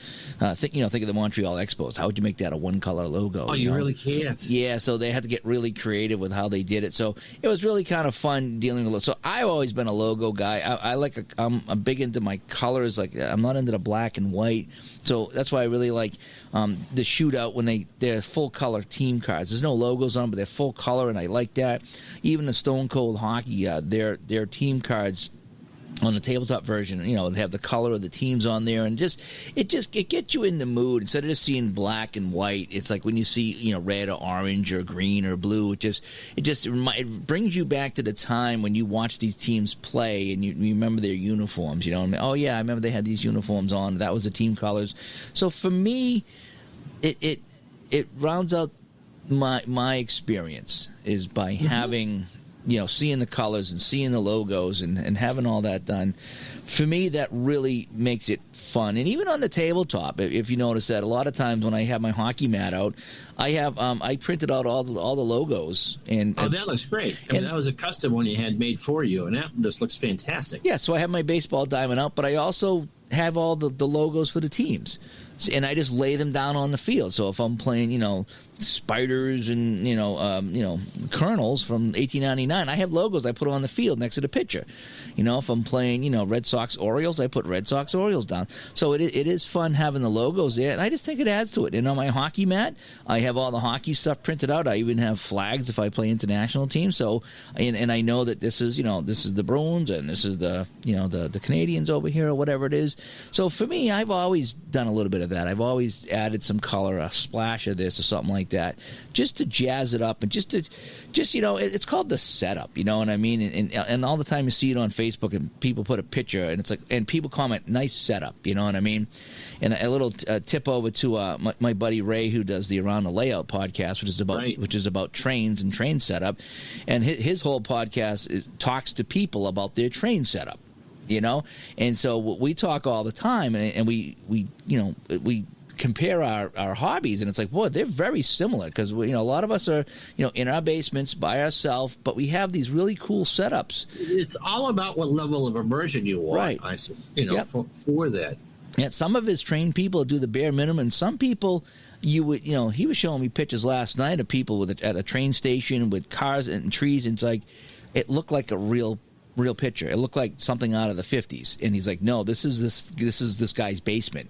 Think of the Montreal Expos. How would you make that a one-color logo? Oh, you really can't. Yeah, so they had to get really creative with how they did it. So it was really kind of fun dealing with. So I've always been a logo guy. I'm big into my colors. Like, I'm not into the black and white. So that's why I really like the shootout when they're full color team cards. There's no logos on them, but they're full color, and I like that. Even the Stone Cold Hockey, their team cards on the tabletop version, they have the color of the teams on there, and it gets you in the mood. Instead of just seeing black and white, it's like when you see red or orange or green or blue, it brings you back to the time when you watch these teams play and you remember their uniforms. Oh yeah, I remember they had these uniforms on. That was the team colors. So for me, it rounds out my experience is by having. Seeing the colors and seeing the logos and having all that done. For me, that really makes it fun. And even on the tabletop, if you notice that, a lot of times when I have my hockey mat out, I printed out all the logos. That looks great. I mean, that was a custom one you had made for you, and that just looks fantastic. Yeah, so I have my baseball diamond out, but I also have all the logos for the teams. And I just lay them down on the field. So if I'm playing, Spiders and, Colonels from 1899, I have logos I put on the field next to the pitcher. If I'm playing, Red Sox Orioles, I put Red Sox Orioles down. So it is fun having the logos there, and I just think it adds to it. And on my hockey mat, I have all the hockey stuff printed out. I even have flags if I play international teams. So, and I know that this is the Bruins and this is the Canadians over here or whatever it is. So for me, I've always done a little bit of that. I've always added some color, a splash of this or something like that, just to jazz it up and just it's called the setup, you know what I mean? And all the time you see it on Facebook and people put a picture and it's like, and people comment, nice setup, you know what I mean? And a little tip over to my buddy Ray, who does the Around the Layout podcast, which is about trains and train setup, and his whole podcast talks to people about their train setup. you know? And so we talk all the time, and we compare our hobbies, and it's like, boy, they're very similar, because a lot of us are in our basements by ourselves, but we have these really cool setups. It's all about what level of immersion you want, right? I see, for that. Yeah, some of his trained people do the bare minimum, and some people he was showing me pictures last night of people at a train station with cars and trees, and it's like it looked like a real picture. It looked like something out of the 50s, and he's like, no, this is this guy's basement.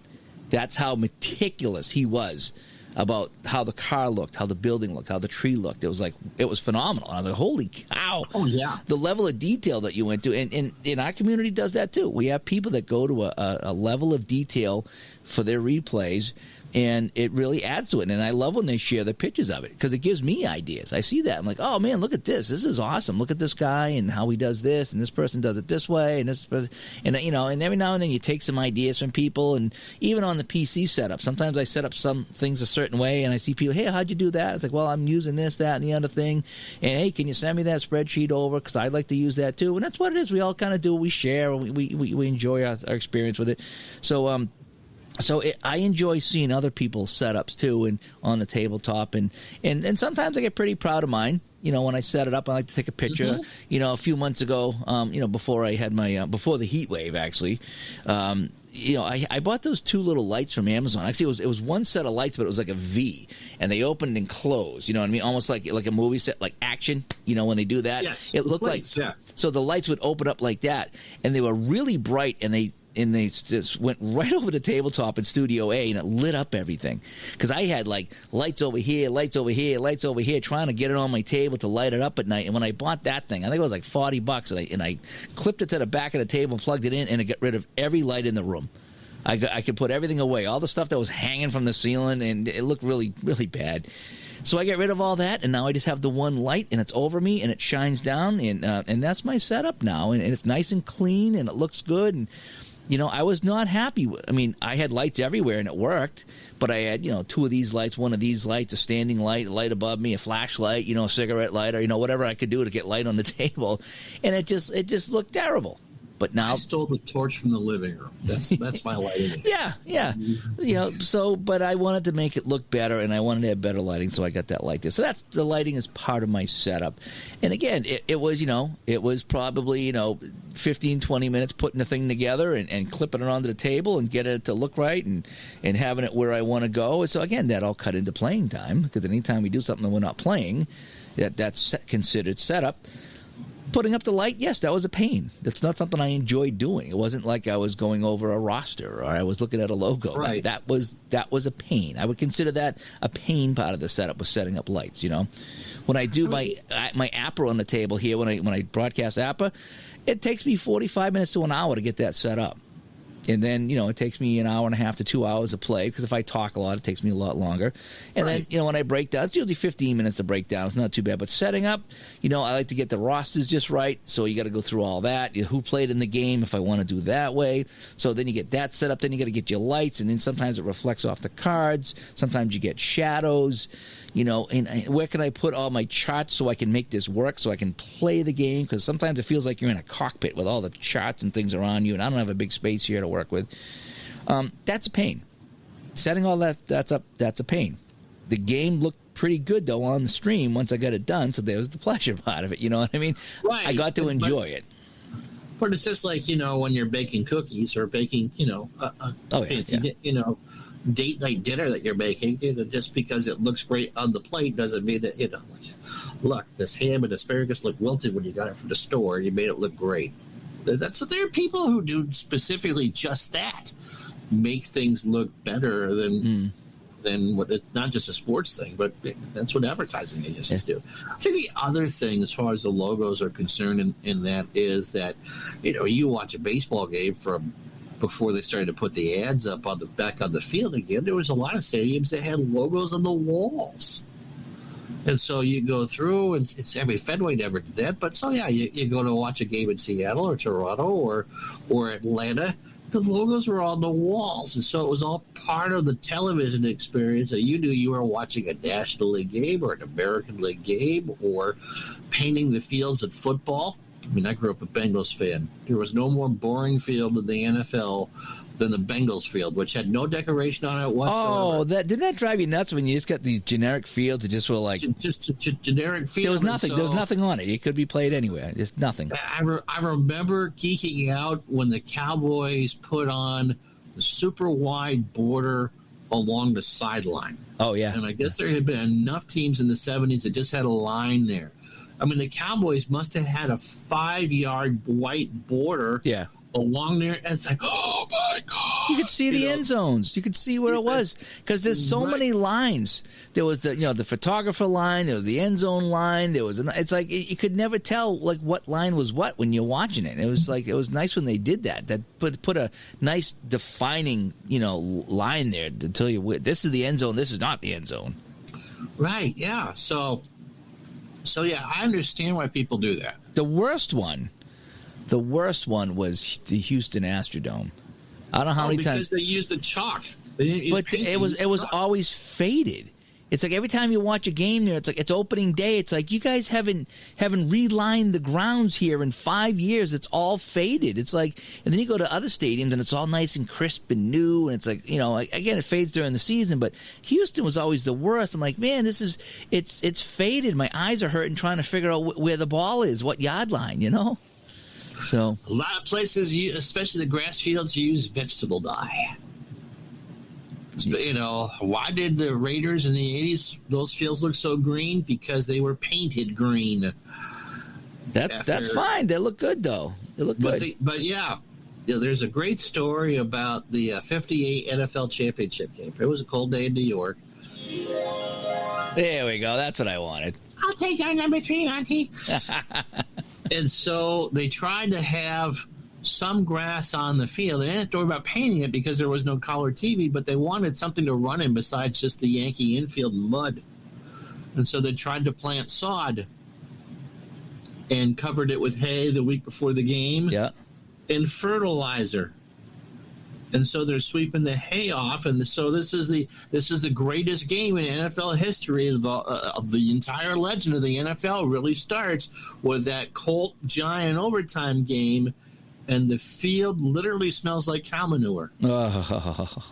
That's how meticulous he was about how the car looked, how the building looked, how the tree looked. It was phenomenal. And I was like, holy cow. Oh, yeah. The level of detail that you went to. And in our community does that too. We have people that go to a level of detail for their replays, and it really adds to it. And I love when they share the pictures of it, because it gives me ideas. I see that. I'm like, oh, man, look at this. This is awesome. Look at this guy and how he does this, and this person does it this way, and this person, and and every now and then you take some ideas from people. And even on the PC setup, sometimes I set up some things a certain way, and I see people, hey, how'd you do that? It's like, well, I'm using this, that, and the other thing. And, hey, can you send me that spreadsheet over? Because I'd like to use that too. And that's what it is. We all kind of do. We share. We enjoy our experience with it. So, I enjoy seeing other people's setups too, and on the tabletop, and sometimes I get pretty proud of mine. When I set it up, I like to take a picture. Mm-hmm. A few months ago, before I had my before the heat wave, actually, I bought those 2 little lights from Amazon. Actually, it was one set of lights, but it was like a V, and they opened and closed. You know what I mean? Almost like a movie set, like action. When they do that, yes, it looked lights, like so the lights would open up like that, and they were really bright, and they just went right over the tabletop in Studio A, and it lit up everything. Because I had like lights over here, lights over here, lights over here, trying to get it on my table to light it up at night. And when I bought that thing, I think it was like $40, and I clipped it to the back of the table, plugged it in, and it got rid of every light in the room. I could put everything away, all the stuff that was hanging from the ceiling, and it looked really, really bad. So I got rid of all that, and now I just have the one light, and it's over me, and it shines down, and that's my setup now, and it's nice and clean, and it looks good. And I was not happy. I had lights everywhere, and it worked, but I had 2 of these lights, 1 of these lights, a standing light, a light above me, a flashlight, a cigarette lighter, whatever I could do to get light on the table, and it just looked terrible. But now I stole the torch from the living room. That's my lighting. Yeah. But I wanted to make it look better, and I wanted to have better lighting, so I got that light there. So the lighting is part of my setup. And again, it was probably 15, 20 minutes putting the thing together and clipping it onto the table and getting it to look right and having it where I want to go. So again, that all cut into playing time, because anytime we do something that we're not playing, that's considered setup. Putting up the light, yes, that was a pain. That's not something I enjoyed doing. It wasn't like I was going over a roster or I was looking at a logo. Right. That was a pain. I would consider that a pain part of the setup, was setting up lights. When I do my APRA on the table here, when I broadcast APRA, it takes me 45 minutes to an hour to get that set up. And then, it takes me an hour and a half to 2 hours to play, because if I talk a lot, it takes me a lot longer. And then, when I break down, it's usually 15 minutes to break down. It's not too bad. But setting up, I like to get the rosters just right. So you got to go through all that. Who played in the game, if I want to do that way. So then you get that set up. Then you got to get your lights. And then sometimes it reflects off the cards. Sometimes you get shadows. And where can I put all my charts so I can make this work, so I can play the game? Because sometimes it feels like you're in a cockpit with all the charts and things around you, and I don't have a big space here to work with. That's a pain. Setting all that's a pain. The game looked pretty good, though, on the stream once I got it done, so there was the pleasure part of it. You know what I mean? Right. I got to enjoy it. But it's just like, when you're baking cookies or baking, fancy, date night dinner that you're making, just because it looks great on the plate doesn't mean that, look, this ham and asparagus look wilted when you got it from the store. You made it look great. There are people who do specifically just that, make things look better than what not just a sports thing, but that's what advertising agencies do. I think the other thing, as far as the logos are concerned, in that is that, you watch a baseball game from before they started to put the ads up back on the field again, there was a lot of stadiums that had logos on the walls. And so you go through, and Fenway never did that, but so yeah, you go to watch a game in Seattle or Toronto or Atlanta, the logos were on the walls. And so it was all part of the television experience that you knew you were watching a National League game or an American League game or painting the fields in football. I mean, I grew up a Bengals fan. There was no more boring field in the NFL than the Bengals field, which had no decoration on it whatsoever. Oh, didn't that drive you nuts when you just got these generic fields that just were like just a generic field? There was nothing. There was nothing on it. It could be played anywhere. Just nothing. I remember geeking out when the Cowboys put on the super wide border along the sideline. Oh yeah, and I guess there had been enough teams in the 70s that just had a line there. I mean, the Cowboys must have had a 5-yard white border. Yeah. Along there, and it's like, oh my God! You could see the end zones. You could see where it was because there's so many lines. There was the photographer line. There was the end zone line. There was it's like you could never tell like what line was what when you're watching it. It was like it was nice when they did that. That put a nice defining line there to tell you this is the end zone. This is not the end zone. Right. Yeah. So yeah, I understand why people do that. The worst one was the Houston Astrodome. I don't know how many times they used the chalk. But it was always faded. It's like every time you watch a game there, it's like it's opening day. It's like you guys haven't relined the grounds here in 5 years. It's all faded. It's like, and then you go to other stadiums and it's all nice and crisp and new. And it's like again, it fades during the season. But Houston was always the worst. I'm like, man, it's faded. My eyes are hurting trying to figure out where the ball is, what yard line, So a lot of places, especially the grass fields, use vegetable dye. Why did the Raiders in the 80s, those fields look so green? Because they were painted green. That's fine. They look good, though. They look good. But there's a great story about the 58 NFL championship game. It was a cold day in New York. There we go. That's what I wanted. I'll take our number 3, Auntie. And so they tried to have some grass on the field. They didn't have to worry about painting it because there was no color TV, but they wanted something to run in besides just the Yankee infield mud. And so they tried to plant sod and covered it with hay the week before the game. Yeah. And fertilizer. And so they're sweeping the hay off, and so this is the greatest game in NFL history. Of the entire legend of the NFL really starts with that Colt Giant overtime game, and the field literally smells like cow manure. Oh.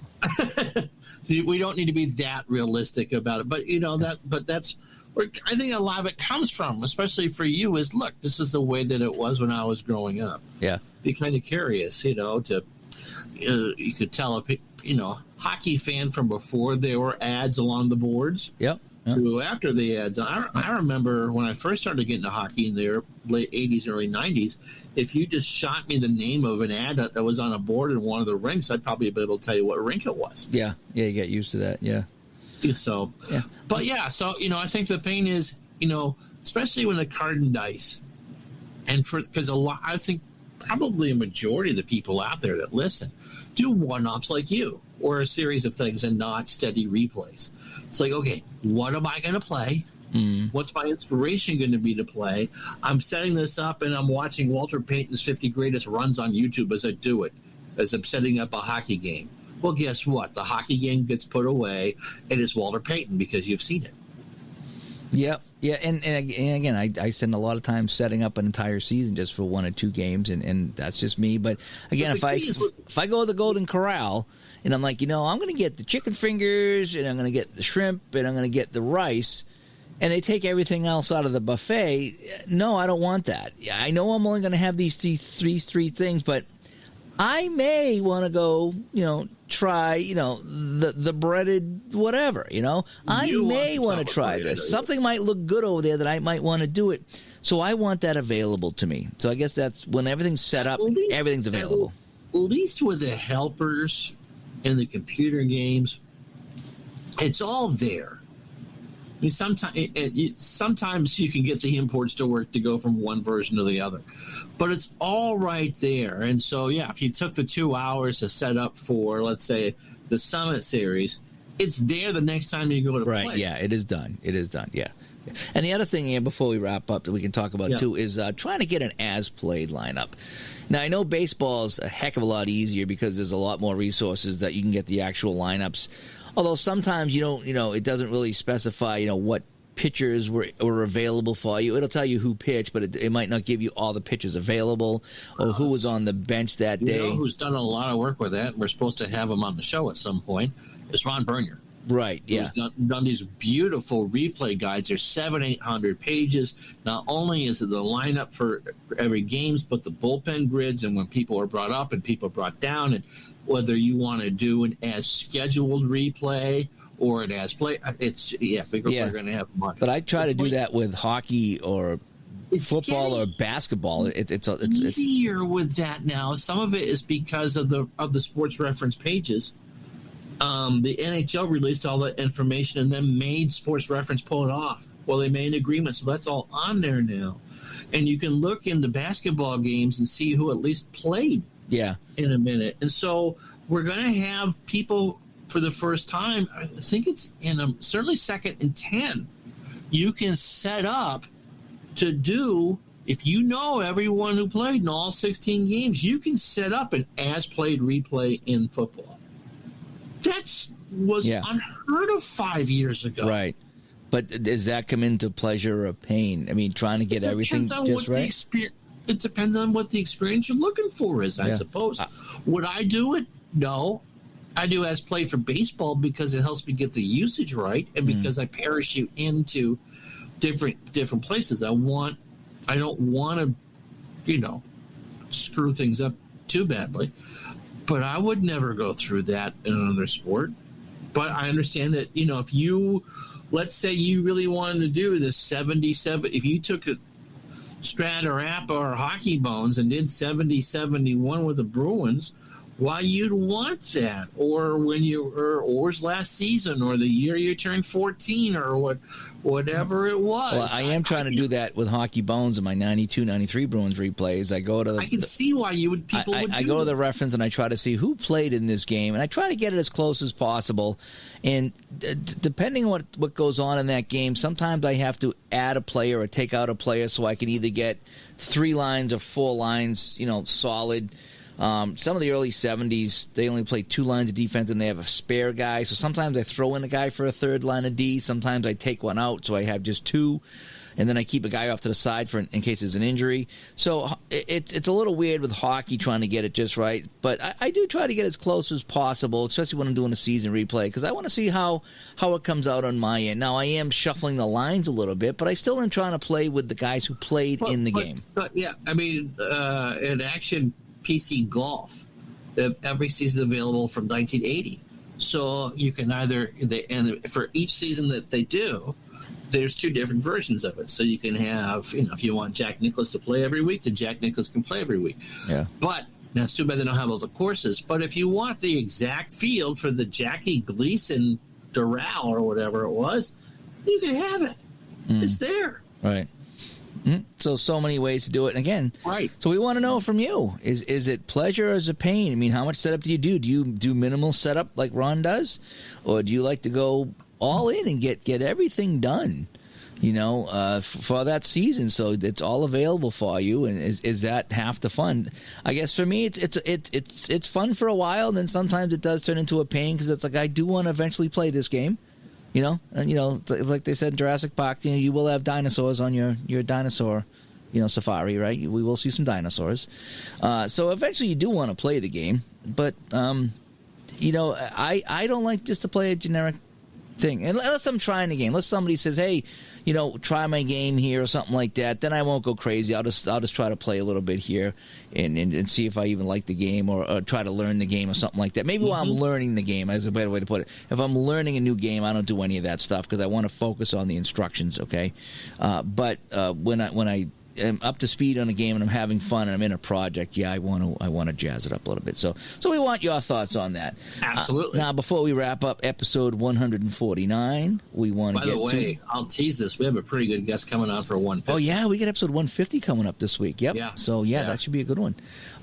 We don't need to be that realistic about it, but that's where I think a lot of it comes from, especially for you. Is look, this is the way that it was when I was growing up. Yeah, be kind of curious, you could tell a hockey fan from before there were ads along the boards. Yep. To after the ads. I remember when I first started getting into hockey in the late 80s, early 90s, if you just shot me the name of an ad that was on a board in one of the rinks, I'd probably be able to tell you what rink it was. Yeah, you get used to that, yeah. So, I think the pain is, especially when the card and dice, and because I think probably a majority of the people out there that listen do one-offs like you, or a series of things and not steady replays. It's like, okay, what am I going to play? What's my inspiration going to be to play? I'm setting this up and I'm watching Walter Payton's 50 Greatest Runs on YouTube as I do it, as I'm setting up a hockey game. Well, guess what? The hockey game gets put away and it's Walter Payton because you've seen it. Yep. Yeah, and again, I spend a lot of time setting up an entire season just for 1 or 2 games, and that's just me. But again, if I go to the Golden Corral and I'm like, I'm going to get the chicken fingers, and I'm going to get the shrimp, and I'm going to get the rice, and they take everything else out of the buffet, no, I don't want that. I know I'm only going to have these three things, but I may want to go, try, the breaded whatever, I may want to try this. Something might look good over there that I might want to do it. So I want that available to me. So I guess that's when everything's set up, everything's available. At least with the helpers in the computer games, it's all there. I mean, sometimes you can get the imports to work to go from one version to the other, but it's all right there. And so, if you took the 2 hours to set up for, let's say, the Summit Series, it's there the next time you go to play. Right, yeah, it is done. Yeah. And the other thing, before we wrap up, that we can talk about, too, is trying to get an as-played lineup. Now, I know baseball is a heck of a lot easier because there's a lot more resources that you can get the actual lineups. Although sometimes you don't, it doesn't really specify, what pitchers were available for you. It'll tell you who pitched, but it might not give you all the pitchers available or who was on the bench that day. You know who's done a lot of work with that? We're supposed to have him on the show at some point. It's Ron Bernier. Right, yeah. Who's done these beautiful replay guides. There's 700-800 pages. Not only is it the lineup for every games, but the bullpen grids and when people are brought up and people are brought down, and whether you want to do an as scheduled replay or it as play. We're going to have one. But I try to do that with hockey or football or basketball. It's easier with that now. Some of it is because of the sports reference pages. The NHL released all that information and then made Sports Reference pull it off. Well, they made an agreement, so that's all on there now. And you can look in the basketball games and see who at least played in a minute. And so we're going to have people for the first time, I think it's certainly second and 10, you can set up to do, if you know everyone who played in all 16 games, you can set up an as-played replay in football. That was unheard of 5 years ago. Right. But does that come into pleasure or pain? I mean, trying to get everything just right? It depends on what the experience you're looking for is, I suppose. Would I do it? No. I do as played for baseball because it helps me get the usage right and because I parachute into different places. I don't want to, screw things up too badly. But I would never go through that in another sport. But I understand that, if you, let's say you really wanted to do this 77, if you took a Strat-O-Rap or Hockey Bones and did 70-71 with the Bruins, why you'd want that, or when or last season, or the year you turned 14, or whatever it was. Well, I am trying to do that with Hockey Bones in my 92-93 Bruins replays. I go to I can see why people would. I go to the reference and I try to see who played in this game, and I try to get it as close as possible. And depending on what goes on in that game, sometimes I have to add a player or take out a player so I can either get 3 lines or 4 lines, solid. Some of the early 70s, they only played 2 lines of defense and they have a spare guy. So sometimes I throw in a guy for a 3rd line of D. Sometimes I take one out, so I have just 2. And then I keep a guy off to the side in case there's an injury. So it's a little weird with hockey trying to get it just right. But I do try to get as close as possible, especially when I'm doing a season replay, because I want to see how it comes out on my end. Now, I am shuffling the lines a little bit, but I still am trying to play with the guys who played in the game. But in action PC Golf, every season available from 1980. So you can for each season that they do, there's 2 different versions of it. So you can have, if you want Jack Nicklaus to play every week, then Jack Nicklaus can play every week. Yeah. But that's too bad they don't have all the courses. But if you want the exact field for the Jackie Gleason Doral or whatever it was, you can have it. It's there. Right. So many ways to do it. And again, right. So we want to know from you, is it pleasure or is it pain? I mean, how much setup do you do? Do you do minimal setup like Ron does? Or do you like to go all in and get everything done, for that season? So it's all available for you. And is that half the fun? I guess for me, it's fun for a while. And then sometimes it does turn into a pain because it's like, I do want to eventually play this game. Like they said in Jurassic Park, you will have dinosaurs on your dinosaur, safari, right? We will see some dinosaurs. So eventually you do want to play the game, but I don't like just to play a generic thing unless I'm trying the game. Unless somebody says, hey, try my game here or something like that, then I won't go crazy. I'll just try to play a little bit here and see if I even like the game or try to learn the game or something like that. Maybe while I'm learning the game is a better way to put it. If I'm learning a new game, I don't do any of that stuff because I want to focus on the instructions, okay? But when I am up to speed on a game and I'm having fun and I'm in a project, I want to jazz it up a little bit. So we want your thoughts on that. Absolutely. Now, before we wrap up episode 149, we want to get to... By the way, I'll tease this. We have a pretty good guest coming on for 150. Oh, yeah, we got episode 150 coming up this week. Yep. Yeah. So, that should be a good one.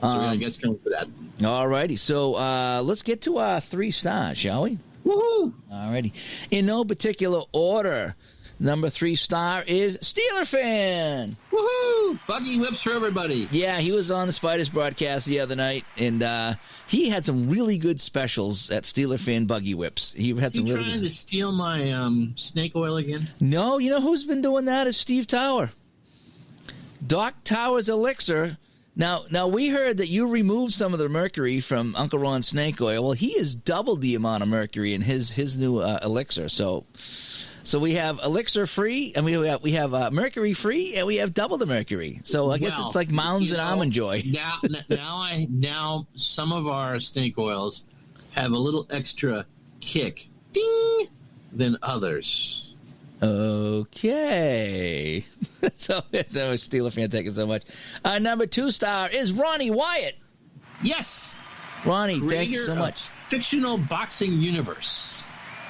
So we got a guest coming for that. All righty. So let's get to our 3 stars, shall we? Woohoo! All righty. In no particular order, Number 3 star is Steeler Fan. Woohoo! Buggy whips for everybody. Yeah, he was on the Spiders broadcast the other night, and he had some really good specials at Steeler Fan Buggy Whips. He had some really trying to steal my snake oil again? No, you know who's been doing that is Steve Tower. Doc Tower's Elixir. Now we heard that you removed some of the mercury from Uncle Ron's snake oil. Well, he has doubled the amount of mercury in his new elixir. So we have elixir free, and we have mercury free, and we have double the mercury. So I guess it's like Mounds and Almond Joy. Now some of our snake oils have a little extra kick, ding, than others. Okay. so Steeler Fan, thank you so much. Number 2 star is Ronnie Wyatt. Yes. Ronnie, thank you so much. Fictional boxing universe.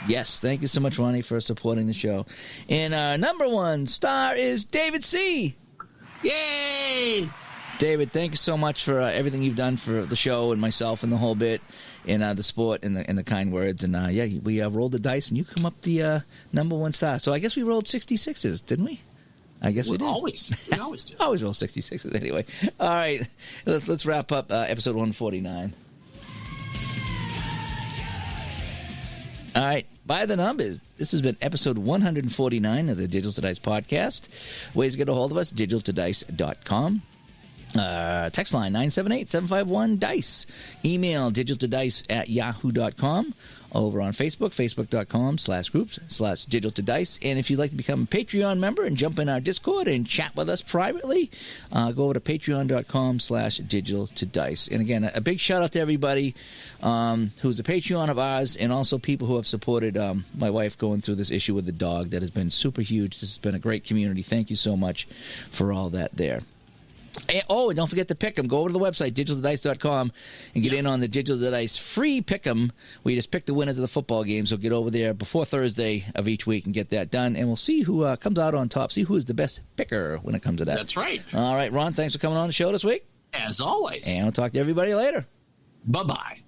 Yes, thank you so much, Ronnie, for supporting the show. And number 1 star is David C. Yay! David, thank you so much for everything you've done for the show and myself and the whole bit, and the sport and the kind words. And we rolled the dice, and you come up the number 1 star. So I guess we rolled 66s, didn't we? I guess we did. We always do. Always roll 66s anyway. All right, let's wrap up episode 149. All right, by the numbers, this has been episode 149 of the Digital to Dice podcast. Ways to get a hold of us, digitaltodice.com. Text line 978-751-DICE. Email digitaltodice@yahoo.com. Over on Facebook, facebook.com/groups/digitaltodice. And if you'd like to become a Patreon member and jump in our Discord and chat with us privately, go over to patreon.com/digitaltodice. And again, a big shout out to everybody who's a Patreon of ours, and also people who have supported my wife going through this issue with the dog. That has been super huge. This has been a great community. Thank you so much for all that there. And don't forget to pick 'em. Go over to the website, digitaldice.com, and get in on the Digital to Dice free pick 'em. We just pick the winners of the football game, so get over there before Thursday of each week and get that done. And we'll see who comes out on top, see who is the best picker when it comes to that. That's right. All right, Ron, thanks for coming on the show this week. As always. And we'll talk to everybody later. Bye-bye.